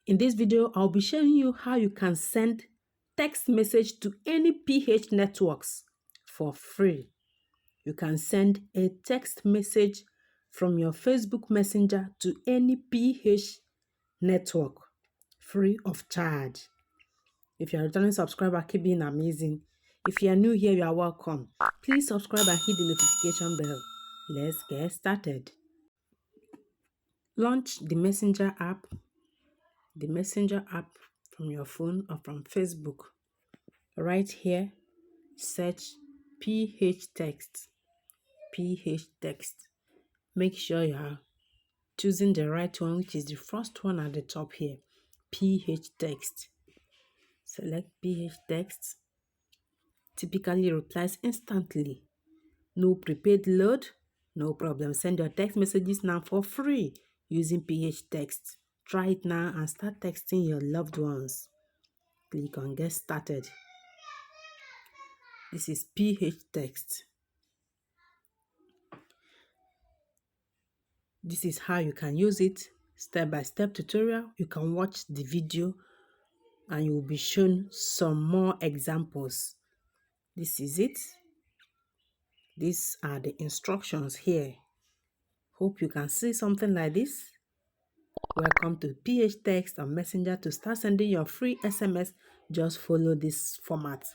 In this video, I'll be showing you how you can send text message to any PH networks for free. You can send a text message from your Facebook Messenger to any PH network free of charge. If you're a returning subscriber, keep being amazing. If you are new here, you are welcome. Please subscribe and hit the notification bell. Let's get started. Launch the Messenger app from your phone or from Facebook. Right here, search phtext. Make sure you are choosing the right one, which is the first one at the top here, phtext. Select phtext. Typically replies instantly. No prepaid load, no problem. Send your text messages now for free using phtext. Try it now and start texting your loved ones. Click on get started. This is phtext. This is how you can use it. Step-by-step tutorial. You can watch the video and you will be shown some more examples. This is it. These are the instructions here. Hope you can see something like this. Welcome to phtext on Messenger. To start sending your free SMS, just follow this format.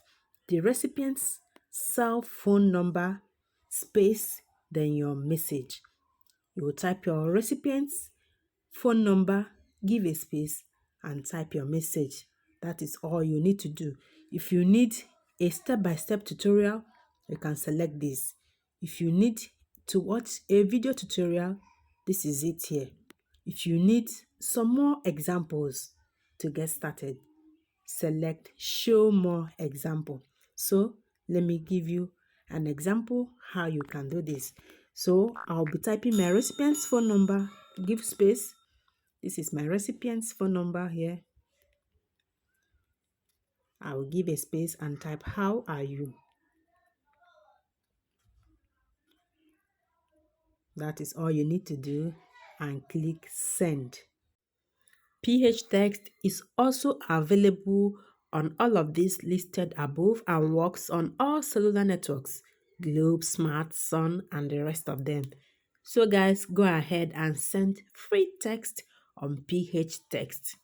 The recipient's cell phone number, space, then your message. You will type your recipient's phone number, give a space, and type your message. That is all you need to do. If you need a step-by-step tutorial, you can select this. If you need to watch a video tutorial, this is it here. If you need some more examples to get started, select show more example. So let me give you an example how you can do this. So I'll be typing my recipient's phone number, give space. This is my recipient's phone number here. I will give a space and type how are you. That is all you need to do and click send. phtext is also available on all of these listed above and works on all cellular networks, Globe, Smart, Sun, and the rest of them. So guys, go ahead and send free text on phtext.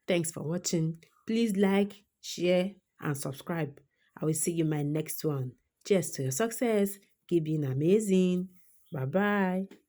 Thanks for watching. Please like, share, and subscribe. I will see you in my next one. Cheers to your success. Keep being amazing. Bye-bye.